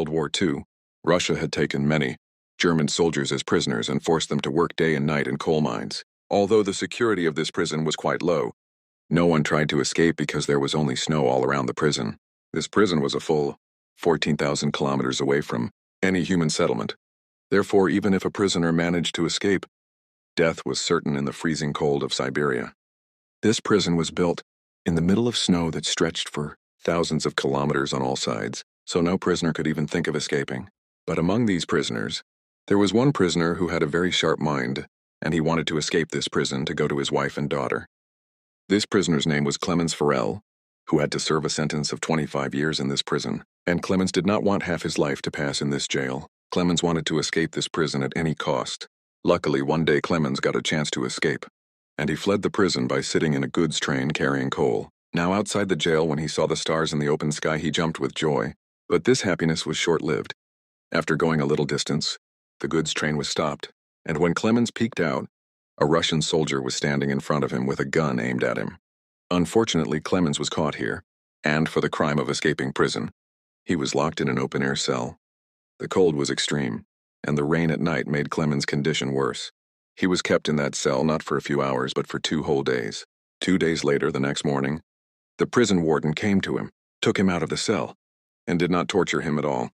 World War II, Russia had taken many German soldiers as prisoners and forced them to work day and night in coal mines. Although the security of this prison was quite low, no one tried to escape because there was only snow all around the prison. This prison was a full 14,000 kilometers away from any human settlement. Therefore, even if a prisoner managed to escape, death was certain in the freezing cold of Siberia. This prison was built in the middle of snow that stretched for thousands of kilometers on all sides, so no prisoner could even think of escaping. But among these prisoners, there was one prisoner who had a very sharp mind, and he wanted to escape this prison to go to his wife and daughter. This prisoner's name was Clemens Forell, who had to serve a sentence of 25 years in this prison, and Clemens did not want half his life to pass in this jail. Clemens wanted to escape this prison at any cost. Luckily, one day Clemens got a chance to escape, and he fled the prison by sitting in a goods train carrying coal. Now outside the jail, when he saw the stars in the open sky, he jumped with joy. But this happiness was short-lived. After going a little distance, the goods train was stopped, and when Clemens peeked out, a Russian soldier was standing in front of him with a gun aimed at him. Unfortunately, Clemens was caught here, and for the crime of escaping prison, he was locked in an open-air cell. The cold was extreme, and the rain at night made Clemens' condition worse. He was kept in that cell not for a few hours, but for 2 whole days. 2 days later, the next morning, the prison warden came to him, took him out of the cell, and did not torture him at all.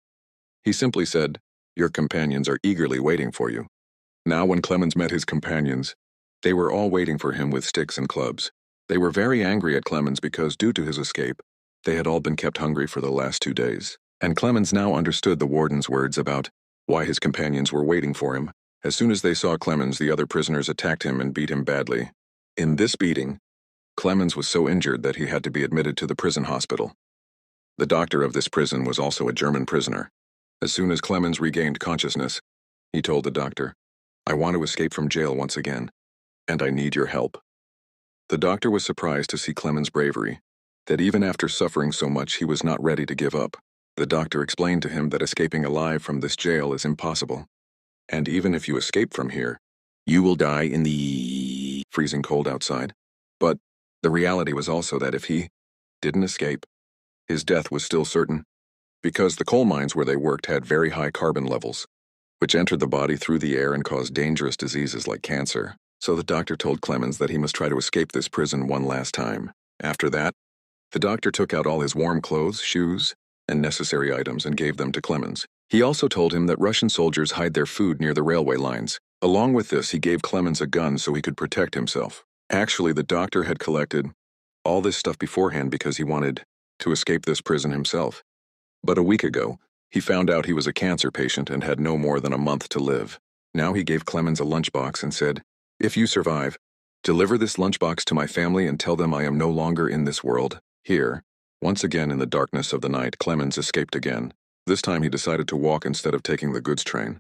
He simply said, "Your companions are eagerly waiting for you." Now when Clemens met his companions, they were all waiting for him with sticks and clubs. They were very angry at Clemens because, due to his escape, they had all been kept hungry for the last 2 days. And Clemens now understood the warden's words about why his companions were waiting for him. As soon as they saw Clemens, the other prisoners attacked him and beat him badly. In this beating, Clemens was so injured that he had to be admitted to the prison hospital. The doctor of this prison was also a German prisoner. As soon as Clemens regained consciousness, he told the doctor, "I want to escape from jail once again, and I need your help." The doctor was surprised to see Clemens' bravery, that even after suffering so much, he was not ready to give up. The doctor explained to him that escaping alive from this jail is impossible, and even if you escape from here, you will die in the freezing cold outside. But the reality was also that if he didn't escape, his death was still certain, because the coal mines where they worked had very high carbon levels, which entered the body through the air and caused dangerous diseases like cancer. So the doctor told Clemens that he must try to escape this prison one last time. After that, the doctor took out all his warm clothes, shoes, and necessary items and gave them to Clemens. He also told him that Russian soldiers hide their food near the railway lines. Along with this, he gave Clemens a gun so he could protect himself. Actually, the doctor had collected all this stuff beforehand because he wanted to escape this prison himself. But a week ago, he found out he was a cancer patient and had no more than a month to live. Now he gave Clemens a lunchbox and said, "If you survive, deliver this lunchbox to my family and tell them I am no longer in this world." Here, once again in the darkness of the night, Clemens escaped again. This time he decided to walk instead of taking the goods train.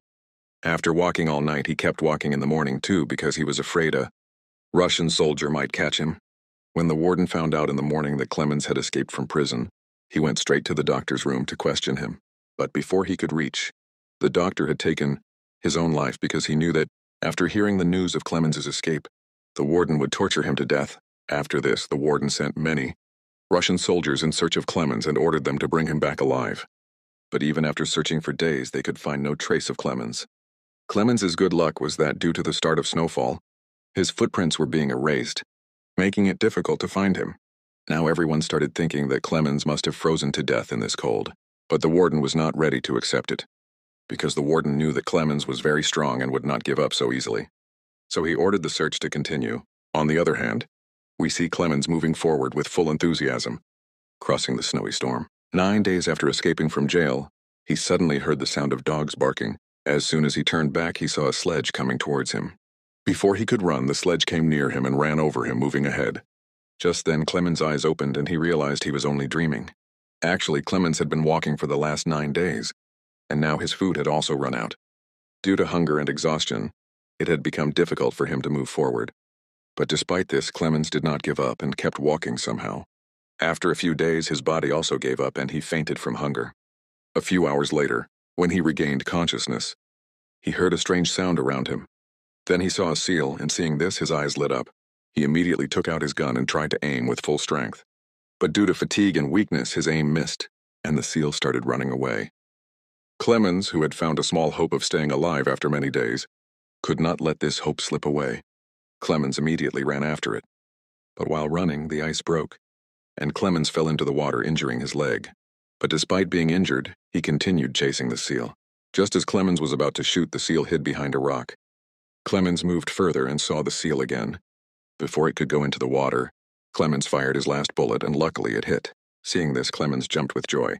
After walking all night, he kept walking in the morning too because he was afraid a Russian soldier might catch him. When the warden found out in the morning that Clemens had escaped from prison, he went straight to the doctor's room to question him. But before he could reach, the doctor had taken his own life because he knew that, after hearing the news of Clemens' escape, the warden would torture him to death. After this, the warden sent many Russian soldiers in search of Clemens and ordered them to bring him back alive. But even after searching for days, they could find no trace of Clemens. Clemens' good luck was that, due to the start of snowfall, his footprints were being erased, making it difficult to find him. Now everyone started thinking that Clemens must have frozen to death in this cold. But the warden was not ready to accept it, because the warden knew that Clemens was very strong and would not give up so easily. So he ordered the search to continue. On the other hand, we see Clemens moving forward with full enthusiasm, crossing the snowy storm. 9 days after escaping from jail, he suddenly heard the sound of dogs barking. As soon as he turned back, he saw a sledge coming towards him. Before he could run, the sledge came near him and ran over him, moving ahead. Just then, Clemens' eyes opened and he realized he was only dreaming. Actually, Clemens had been walking for the last 9 days, and now his food had also run out. Due to hunger and exhaustion, it had become difficult for him to move forward. But despite this, Clemens did not give up and kept walking somehow. After a few days, his body also gave up and he fainted from hunger. A few hours later, when he regained consciousness, he heard a strange sound around him. Then he saw a seal, and seeing this, his eyes lit up. He immediately took out his gun and tried to aim with full strength. But due to fatigue and weakness, his aim missed, and the seal started running away. Clemens, who had found a small hope of staying alive after many days, could not let this hope slip away. Clemens immediately ran after it. But while running, the ice broke, and Clemens fell into the water, injuring his leg. But despite being injured, he continued chasing the seal. Just as Clemens was about to shoot, the seal hid behind a rock. Clemens moved further and saw the seal again. Before it could go into the water, Clemens fired his last bullet, and luckily it hit. Seeing this, Clemens jumped with joy,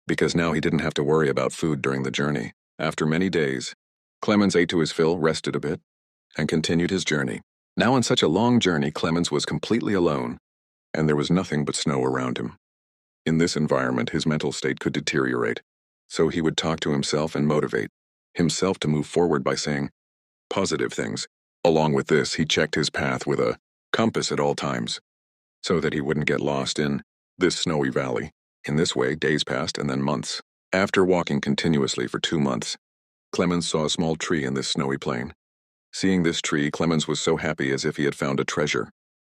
because now he didn't have to worry about food during the journey. After many days, Clemens ate to his fill, rested a bit, and continued his journey. Now on such a long journey, Clemens was completely alone, and there was nothing but snow around him. In this environment, his mental state could deteriorate, so he would talk to himself and motivate himself to move forward by saying positive things. Along with this, he checked his path with a compass at all times, so that he wouldn't get lost in this snowy valley. In this way, days passed and then months. After walking continuously for 2 months, Clemens saw a small tree in this snowy plain. Seeing this tree, Clemens was so happy as if he had found a treasure,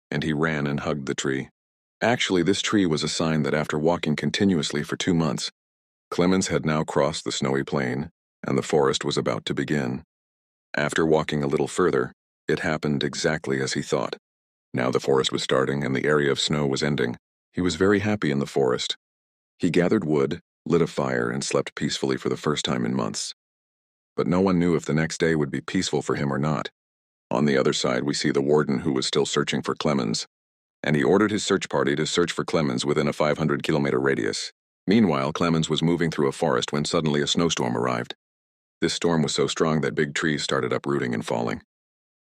and he ran and hugged the tree. Actually, this tree was a sign that after walking continuously for 2 months, Clemens had now crossed the snowy plain, and the forest was about to begin. After walking a little further, it happened exactly as he thought. Now the forest was starting, and the area of snow was ending. He was very happy in the forest. He gathered wood, lit a fire, and slept peacefully for the first time in months. But no one knew if the next day would be peaceful for him or not. On the other side, we see the warden, who was still searching for Clemens, and he ordered his search party to search for Clemens within a 500-kilometer radius. Meanwhile, Clemens was moving through a forest when suddenly a snowstorm arrived. This storm was so strong that big trees started uprooting and falling.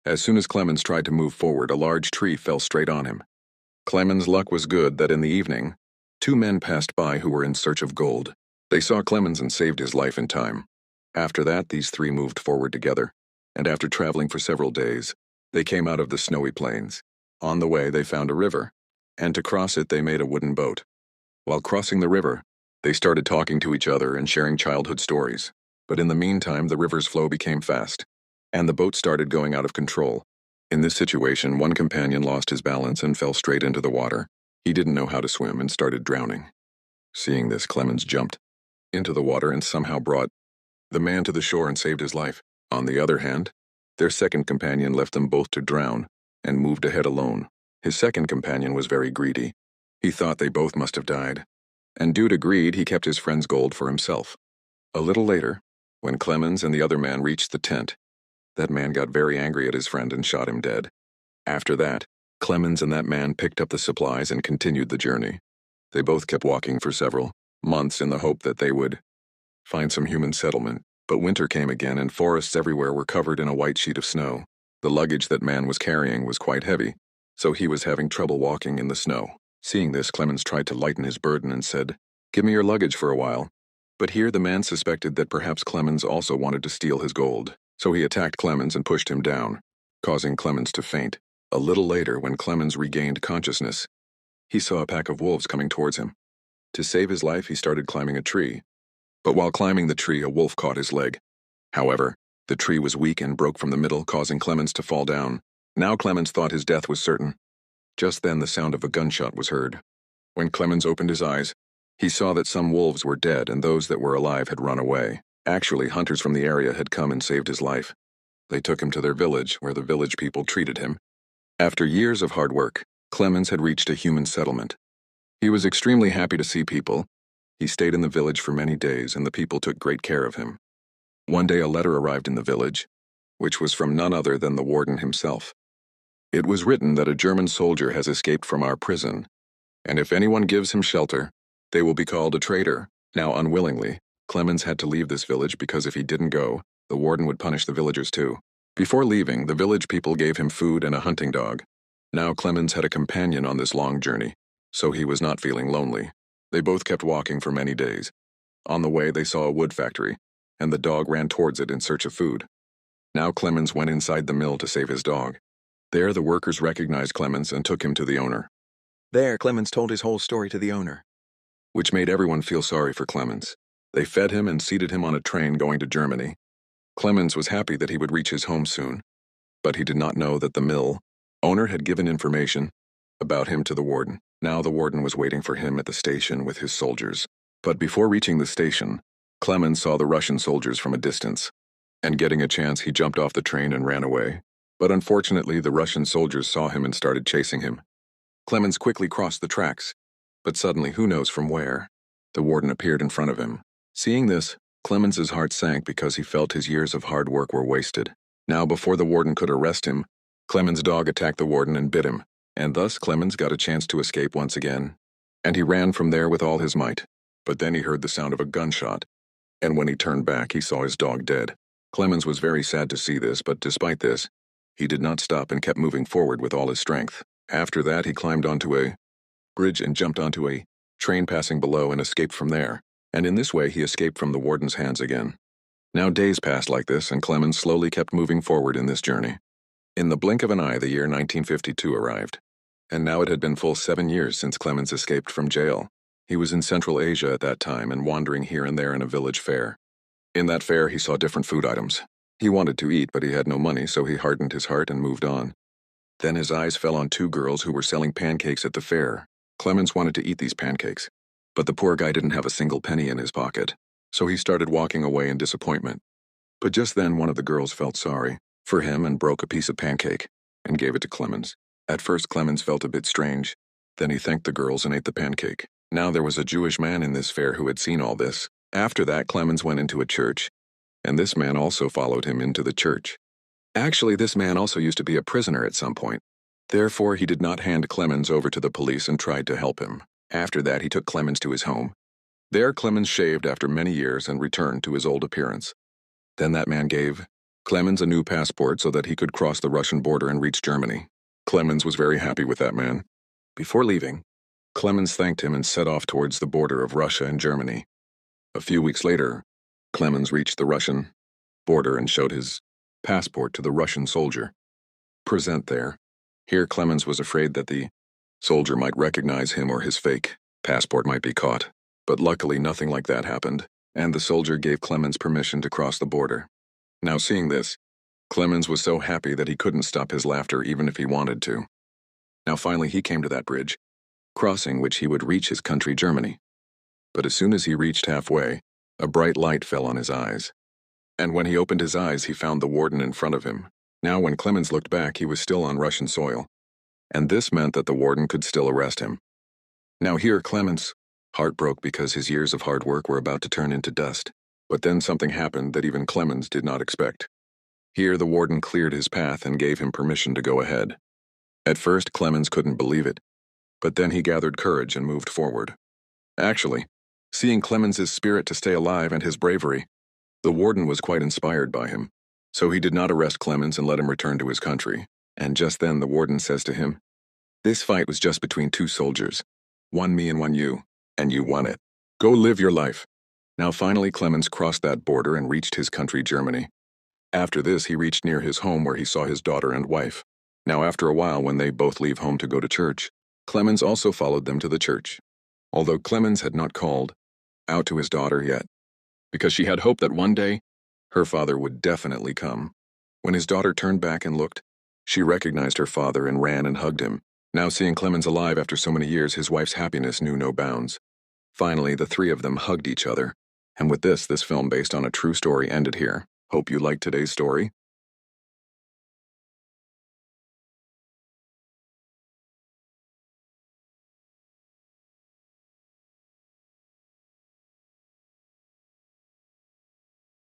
As soon as Clemens tried to move forward, a large tree fell straight on him. Clemens' luck was good that in the evening, 2 men passed by who were in search of gold. They saw Clemens and saved his life in time. After that, these 3 moved forward together, and after traveling for several days, they came out of the snowy plains. On the way, they found a river, and to cross it, they made a wooden boat. While crossing the river, they started talking to each other and sharing childhood stories. But in the meantime, the river's flow became fast, and the boat started going out of control. In this situation, one companion lost his balance and fell straight into the water. He didn't know how to swim and started drowning. Seeing this, Clemens jumped into the water and somehow brought the man to the shore and saved his life. On the other hand, their second companion left them both to drown and moved ahead alone. His second companion was very greedy. He thought they both must have died, and due to greed, he kept his friend's gold for himself. A little later, when Clemens and the other man reached the tent, that man got very angry at his friend and shot him dead. After that, Clemens and that man picked up the supplies and continued the journey. They both kept walking for several months in the hope that they would find some human settlement, but winter came again and forests everywhere were covered in a white sheet of snow. The luggage that man was carrying was quite heavy, so he was having trouble walking in the snow. Seeing this, Clemens tried to lighten his burden and said, "Give me your luggage for a while." But here the man suspected that perhaps Clemens also wanted to steal his gold, so he attacked Clemens and pushed him down, causing Clemens to faint. A little later, when Clemens regained consciousness, he saw a pack of wolves coming towards him. To save his life, he started climbing a tree. But while climbing the tree, a wolf caught his leg. However, the tree was weak and broke from the middle, causing Clemens to fall down. Now Clemens thought his death was certain. Just then the sound of a gunshot was heard. When Clemens opened his eyes, he saw that some wolves were dead and those that were alive had run away. Actually, hunters from the area had come and saved his life. They took him to their village, where the village people treated him. After years of hard work, Clemens had reached a human settlement. He was extremely happy to see people. He stayed in the village for many days, and the people took great care of him. One day a letter arrived in the village, which was from none other than the warden himself. It was written that a German soldier has escaped from our prison, and if anyone gives him shelter, they will be called a traitor. Now, unwillingly, Clemens had to leave this village because if he didn't go, the warden would punish the villagers too. Before leaving, the village people gave him food and a hunting dog. Now Clemens had a companion on this long journey, so he was not feeling lonely. They both kept walking for many days. On the way, they saw a wood factory, and the dog ran towards it in search of food. Now Clemens went inside the mill to save his dog. There, the workers recognized Clemens and took him to the owner. There, Clemens told his whole story to the owner, which made everyone feel sorry for Clemens. They fed him and seated him on a train going to Germany. Clemens was happy that he would reach his home soon, but he did not know that the mill owner had given information about him to the warden. Now the warden was waiting for him at the station with his soldiers. But before reaching the station, Clemens saw the Russian soldiers from a distance, and getting a chance, he jumped off the train and ran away. But unfortunately, the Russian soldiers saw him and started chasing him. Clemens quickly crossed the tracks, but suddenly, who knows from where, the warden appeared in front of him. Seeing this, Clemens's heart sank because he felt his years of hard work were wasted. Now, before the warden could arrest him, Clemens' dog attacked the warden and bit him, and thus Clemens got a chance to escape once again. And he ran from there with all his might. But then he heard the sound of a gunshot, and when he turned back, he saw his dog dead. Clemens was very sad to see this, but despite this, he did not stop and kept moving forward with all his strength. After that, he climbed onto a bridge and jumped onto a train passing below and escaped from there. And in this way, he escaped from the warden's hands again. Now days passed like this, and Clemens slowly kept moving forward in this journey. In the blink of an eye, the year 1952 arrived. And now it had been full 7 years since Clemens escaped from jail. He was in Central Asia at that time and wandering here and there in a village fair. In that fair, he saw different food items. He wanted to eat, but he had no money, so he hardened his heart and moved on. Then his eyes fell on 2 girls who were selling pancakes at the fair. Clemens wanted to eat these pancakes, but the poor guy didn't have a single penny in his pocket, so he started walking away in disappointment. But just then, one of the girls felt sorry for him and broke a piece of pancake and gave it to Clemens. At first, Clemens felt a bit strange. Then he thanked the girls and ate the pancake. Now there was a Jewish man in this fair who had seen all this. After that, Clemens went into a church, and this man also followed him into the church. Actually, this man also used to be a prisoner at some point. Therefore, he did not hand Clemens over to the police and tried to help him. After that, he took Clemens to his home. There, Clemens shaved after many years and returned to his old appearance. Then that man gave Clemens a new passport so that he could cross the Russian border and reach Germany. Clemens was very happy with that man. Before leaving, Clemens thanked him and set off towards the border of Russia and Germany. A few weeks later, Clemens reached the Russian border and showed his passport to the Russian soldier. Present there. Here, Clemens was afraid that the soldier might recognize him or his fake passport might be caught. But luckily, nothing like that happened, and the soldier gave Clemens permission to cross the border. Now, seeing this, Clemens was so happy that he couldn't stop his laughter even if he wanted to. Now, finally, he came to that bridge, crossing which he would reach his country, Germany. But as soon as he reached halfway, a bright light fell on his eyes. And when he opened his eyes, he found the warden in front of him. Now, when Clemens looked back, he was still on Russian soil, and this meant that the warden could still arrest him. Now here, Clemens' heart broke because his years of hard work were about to turn into dust. But then something happened that even Clemens did not expect. Here, the warden cleared his path and gave him permission to go ahead. At first, Clemens couldn't believe it, but then he gathered courage and moved forward. Actually, seeing Clemens's spirit to stay alive and his bravery, the warden was quite inspired by him. So he did not arrest Clemens and let him return to his country. And just then the warden says to him, "This fight was just between 2 soldiers, one me and one you, and you won it. Go live your life." Now finally Clemens crossed that border and reached his country, Germany. After this, he reached near his home where he saw his daughter and wife. Now after a while, when they both leave home to go to church, Clemens also followed them to the church. Although Clemens had not called out to his daughter yet, because she had hoped that one day her father would definitely come. When his daughter turned back and looked, she recognized her father and ran and hugged him. Now seeing Clemens alive after so many years, his wife's happiness knew no bounds. Finally, the 3 of them hugged each other. And with this film based on a true story ended here. Hope you liked today's story.